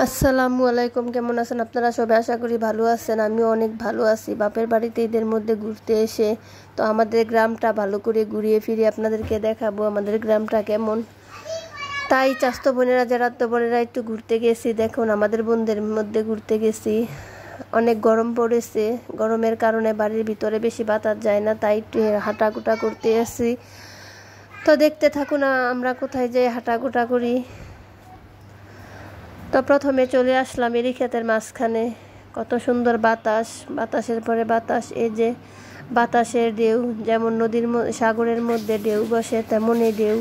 আসসালামু আলাইকুম। কেমন আছেন আপনারা সবাই? আশা করি ভালো আছেন। আমিও অনেক ভালো আছি। বাপের বাড়িতে ঈদের মধ্যে ঘুরতে এসে তো আমাদের গ্রামটা ভালো করে ঘুরিয়ে ফিরিয়ে আপনাদেরকে দেখাবো আমাদের গ্রামটা কেমন। তাই চাস্তো বোনেরা যারা তো বোনেরা একটু ঘুরতে গেছি। দেখুন আমাদের বোনদের মধ্যে ঘুরতে গেছি। অনেক গরম পড়েছে, গরমের কারণে বাড়ির ভিতরে বেশি বাতাস যায় না, তাই একটু হাঁটাকুটা করতে এসেছি। তো দেখতে থাকুন আমরা কোথায় যাই হাঁটাকুটা করি। তো প্রথমে চলে আসলাম এরি ক্ষেতের মাঝখানে। কত সুন্দর বাতাস, বাতাসের পরে বাতাস। এই যে বাতাসের ঢেউ, যেমন নদীর সাগরের মধ্যে ঢেউ বসে তেমনই ঢেউ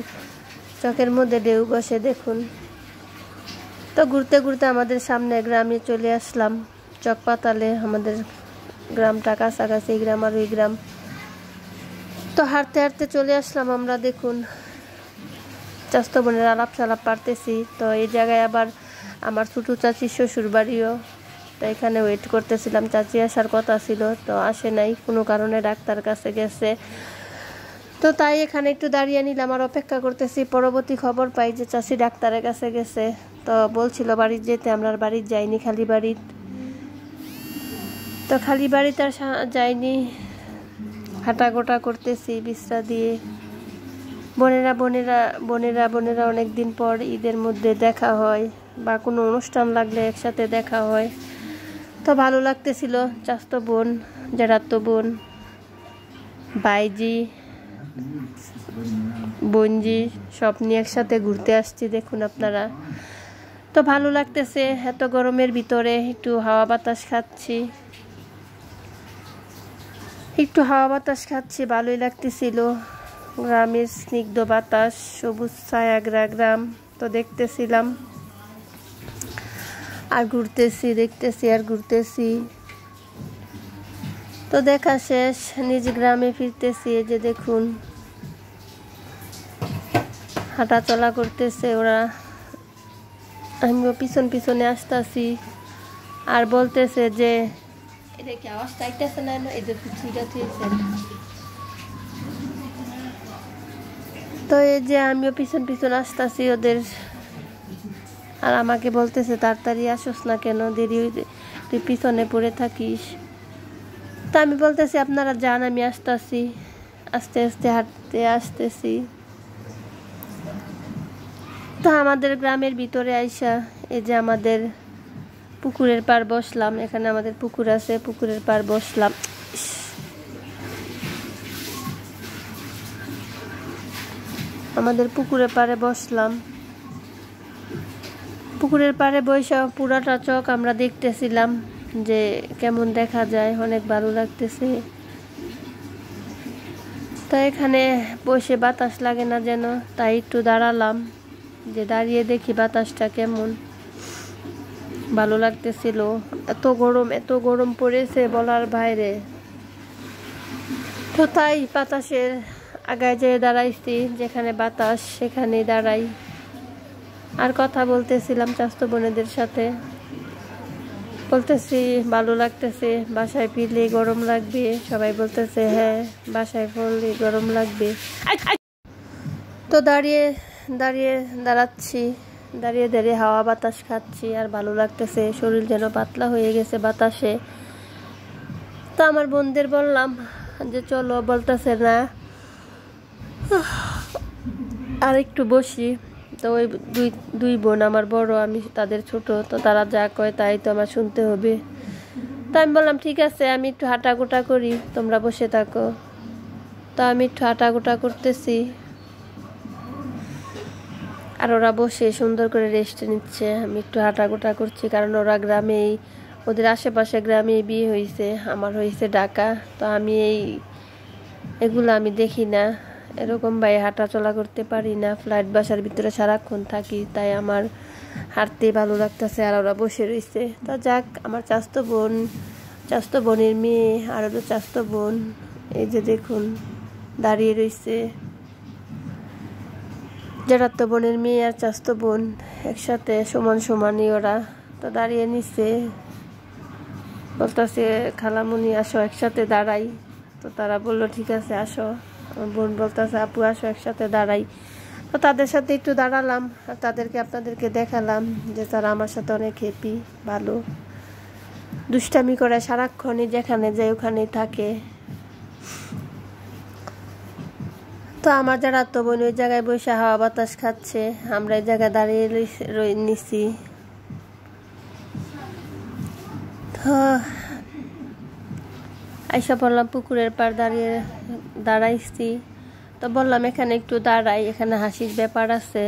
চকের মধ্যে ঢেউ বসে দেখুন। তো ঘুরতে ঘুরতে আমাদের সামনে গ্রামে চলে আসলাম, চক পাতালে আমাদের গ্রামটা কাছাকাছি, এই গ্রাম আর ওই গ্রাম। তো হাঁটতে হাঁটতে চলে আসলাম আমরা। দেখুন চাস্তো বোনের আলাপ সালাপ পারতেছি। তো এই জায়গায় আবার আমার ছোটো চাচির শ্বশুর বাড়িও, তো এখানে ওয়েট করতেছিলাম। চাচি আসার কথা ছিল, তো আসে নাই, কোনো কারণে ডাক্তার কাছে গেছে। তো তাই এখানে একটু দাঁড়িয়ে নিলাম আর অপেক্ষা করতেছি। পরবর্তী খবর পাই যে চাচি ডাক্তারের কাছে গেছে। তো বলছিল বাড়ির যেতে, আমরা বাড়ির যাইনি, খালি বাড়ির। তো খালি বাড়িতে আর যাইনি, হাঁটাগোটা করতেছি বিশ্রা দিয়ে। বোনেরা বোনেরা বোনেরা বোনেরা অনেক দিন পর ঈদের মধ্যে দেখা হয় বা কোনো অনুষ্ঠান লাগলে একসাথে দেখা হয়, তো ভালো লাগতেছিল। চাস্তো বোন, জেঠাতো বোন, ভাইজি, বোনজি সব নিয়ে একসাথে ঘুরতে আসছি দেখুন আপনারা। তো ভালো লাগতেছে, এত গরমের ভিতরে একটু হাওয়া বাতাস খাচ্ছি, ভালোই লাগতেছিল। গ্রামের স্নিগ্ধ বাতাস, সবুজ ছায়াগ্রা গ্রাম, তো দেখতেছিলাম আর ঘুরতেছি, দেখতেছি আর ঘুরতেছি। তো দেখা শেষ, নিজ গ্রামে ফিরতেছি। এই যে দেখুন হাঁটা চলা করতেছে ওরা, আমিও পিছন পিছনে আসতেছি। আর বলতেছে যে এটা কি আওয়াজ চাইতেছে না, এদের তো এই যে আমিও পিছন পিছন আসতেছি ওদের। আর আমাকে বলতেছে তাড়াতাড়ি আসোস না কেন, দেরি হয়ে, তুই পিছনে পড়ে থাকিস। তো আমি বলতেছি আপনারা যান, আমি আসতেছি। আস্তে আস্তে হাঁটতে আসতেছি। তো আমাদের গ্রামের ভিতরে আইসা এই যে আমাদের পুকুরের পার বসলাম। এখানে আমাদের পুকুর আছে, পুকুরের পার বসলাম। আমাদের পুকুরের পাড়ে বসলাম। পুকুরের পাড়ে বসে পুরাটা চক আমরা দেখতেছিলাম যে কেমন দেখা যায়, অনেক ভালো লাগতেছে। তো এখানে বসে বাতাস লাগে না যেন, তাই একটু দাঁড়ালাম, যে দাঁড়িয়ে দেখি বাতাসটা কেমন। ভালো লাগতেছিল। এত গরম পড়েছে বলার বাইরে। তো তাই বাতাসের আগায় যেয়ে দাঁড়াইছি, যেখানে বাতাস সেখানে দাঁড়াই। আর কথা বলতেছিলাম চাস্তো বোনেদের সাথে, বলতেছি ভালো লাগতেছে, বাসায় ফিরলে গরম লাগবে। সবাই বলতেছে হ্যাঁ, বাসায় ফিরলে গরম লাগবে। তো দাঁড়াচ্ছি, দাঁড়িয়ে দাঁড়িয়ে হাওয়া বাতাস খাচ্ছি আর ভালো লাগতেছে। শরীর যেন পাতলা হয়ে গেছে বাতাসে। তো আমার বোনদের বললাম যে চলো, বলতেছে না, আর একটু বসি। তো ওই দুই বোন আমার বড়, আমি তাদের ছোট, তো তারা যা কয় তাই তো আমার শুনতে হবে। তো আমি বললাম ঠিক আছে, আমি একটু হাঁটাগোটা করি, তোমরা বসে থাকো। তো আমি একটু হাঁটাগোটা করতেছি আর ওরা বসে সুন্দর করে রেস্ট নিচ্ছে। আমি একটু হাঁটাগোটা করছি, কারণ ওরা গ্রামেই, ওদের আশেপাশে গ্রামেই বিয়ে হয়েছে, আমার হয়েছে ঢাকা। তো আমি এগুলো আমি দেখি না, এরকম ভাই হাঁটা চলা করতে পারি না, ফ্ল্যাট বাসার ভিতরে সারাক্ষণ থাকি, তাই আমার হাঁটতে ভালো লাগতেছে। আর ওরা বসে রয়েছে। তা যাক, আমার চাস্তো বোনের মেয়ে আর ওদের চাস্তো বোন এই যে দেখুন দাঁড়িয়ে রয়েছে। জেঠাতো বোনের মেয়ে আর চাস্তো বোন একসাথে সমান সমানই ওরা, তো দাঁড়িয়ে নিচ্ছে। বলতেছে খালামুনি আসো একসাথে দাঁড়াই। তো তারা বললো ঠিক আছে আসো। আমার বোন বলতেছে আপু আসো একসাথে দাঁড়াই। তো তাদের সাথে একটু দাঁড়ালাম আর তাদেরকে আপনাদেরকে দেখালাম যে তারা আমার সাথে অনেক হ্যাপি, ভালো দুষ্টামি করে সারাক্ষণই, যেখানে যায় ওখানেই থাকে। তো আমার যারা তো বোন ওই জায়গায় বসে হাওয়া বাতাস খাচ্ছে, আমরা এই জায়গায় দাঁড়িয়ে নিছি। তো আইসা পড়লাম পুকুরের পাড়, দাঁড়াইছি। তো বললাম এখানে একটু দাঁড়াই, এখানে হাসির ব্যাপার আছে।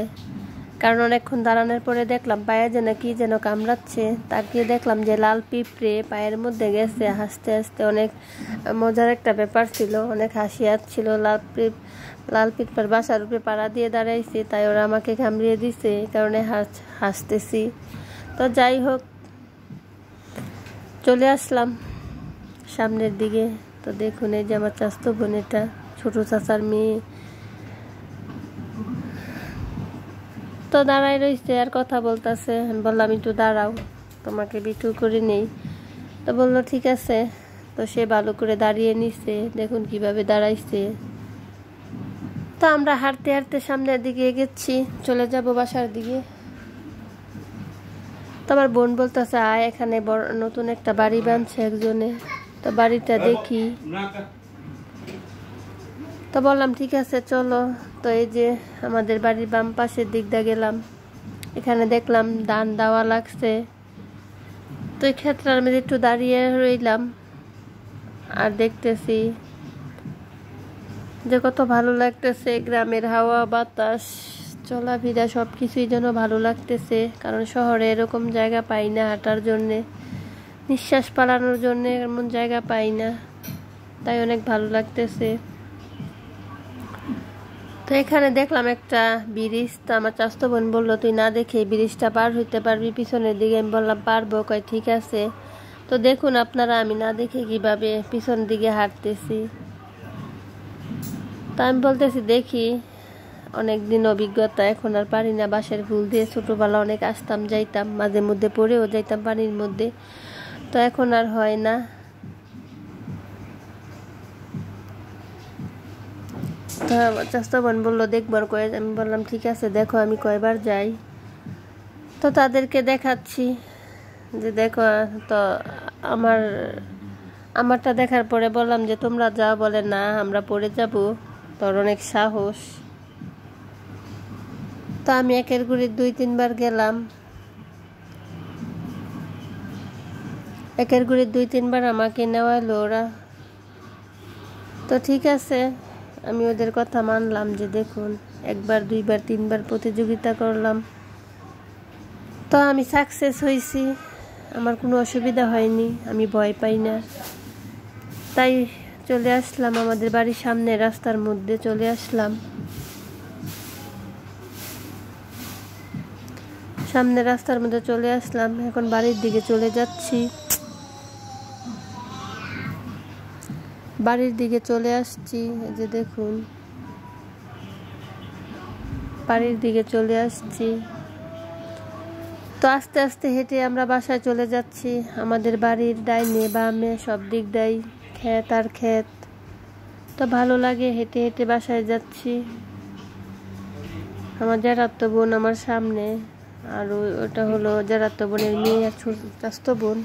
কারণ অনেকক্ষণ দাঁড়ানোর পরে দেখলাম পায়ে যেন কি যেন কামড়াচ্ছে। তাকিয়ে দেখলাম যে লাল পিঁপড়ে পায়ের মধ্যে গেছে। হাসতে হাসতে অনেক মজার একটা ব্যাপার ছিল, অনেক হাসি আসছিল। লাল পিঁপড়ার বাসার উপরে পাড়া দিয়ে দাঁড়াইছি, তাই ওরা আমাকে কামড়িয়ে দিছে, এই কারণে হাসতেছি। তো যাই হোক, চলে আসলাম সামনের দিকে। তো দেখুন এই যে আমার চাচাতো বোন, এটা ছোট চাচার মেয়ে। তো দাঁড়াই রয়েছে আর কথা বলতেছে। আমি বললাম একটু দাঁড়াও, তোমাকে ভিডিও করে নেই। তো বললো ঠিক আছে। তো সে ভালো করে দাঁড়িয়ে নিছে, দেখুন কিভাবে দাঁড়াইছে। তো আমরা হাঁটতে হাঁটতে সামনের দিকে এগেছি, চলে যাব বাসার দিকে। তো আমার বোন বলতেছে আয়, এখানে নতুন একটা বাড়ি বানছে একজনে, তো বাড়িটা দেখি। তো বললাম ঠিক আছে চলো। তো এই যে আমাদের বাড়ির বাম পাশের দিক দিয়ে গেলাম, এখানে দেখলাম ধান দেওয়া লাগছে। তো এই ক্ষেত্রে আমি একটু দাঁড়িয়ে রইলাম আর দেখতেছি যে কত ভালো লাগতেছে। গ্রামের হাওয়া বাতাস, চলাফেরা সব কিছুই যেন ভালো লাগতেছে। কারণ শহরে এরকম জায়গা পাই না হাঁটার জন্যে, নিঃশ্বাস পালানোর জন্যে এমন জায়গা পাই না, তাই অনেক ভালো লাগতেছে। তো এখানে দেখলাম একটা ব্রিজ। তো আমার চাচাতো বোন বললো তুই না দেখে ব্রিজটা পার হইতে পারবি পিছনের দিকে। আমি বললাম পারবো, কয় ঠিক আছে। তো দেখুন আপনারা আমি না দেখে কিভাবে পিছন দিকে হাঁটতেছি। তা আমি বলতেছি দেখি, অনেক দিন অভিজ্ঞতা, এখন আর পারি না। বাঁশের ফুল দিয়ে ছোটোবেলা অনেক আসতাম যাইতাম, মাঝে মধ্যে পড়েও যাইতাম পানির মধ্যে, তো এখন আর হয় না। তো চাচাতো বোন বললো দেখবার কয়ে। আমি বললাম ঠিক আছে দেখো আমি কয়বার যাই। তো তাদেরকে দেখাচ্ছি যে দেখো। তো আমারটা দেখার পরে বললাম যে তোমরা যাও, বলে না আমরা পড়ে যাব, তোর অনেক সাহস। তো আমি একের গুড়ি 2-3 বার গেলাম, একের গুড়ি 2-3 বার আমাকে নেওয়াইলো ওরা। তো ঠিক আছে, আমি ওদের কথা মানলাম যে দেখুন 1 বার 2 বার 3 বার প্রতিযোগিতা করলাম। তো আমি সাকসেস হয়েছি, আমার কোনো অসুবিধা হয়নি, আমি ভয় পাই না। তাই চলে আসলাম আমাদের বাড়ির সামনে, রাস্তার মধ্যে চলে আসলাম। সামনে রাস্তার মধ্যে চলে আসলাম, এখন বাড়ির দিকে চলে যাচ্ছি। বাড়ির দিকে চলে আসছি, এই যে দেখুন বাড়ির দিকে চলে আসছি। তো আস্তে আস্তে হেঁটে আমরা বাসায় চলে যাচ্ছি। আমাদের বাড়ির ডাইনে বামে সব দিক দিয়ে ক্ষেত আর ক্ষেত। তো ভালো লাগে হেঁটে হেঁটে বাসায় যাচ্ছি। আমার চাচাতো বোন আমার সামনে, আর ওটা হলো চাচাতো বোনের মেয়ে আর চাচাতো বোন।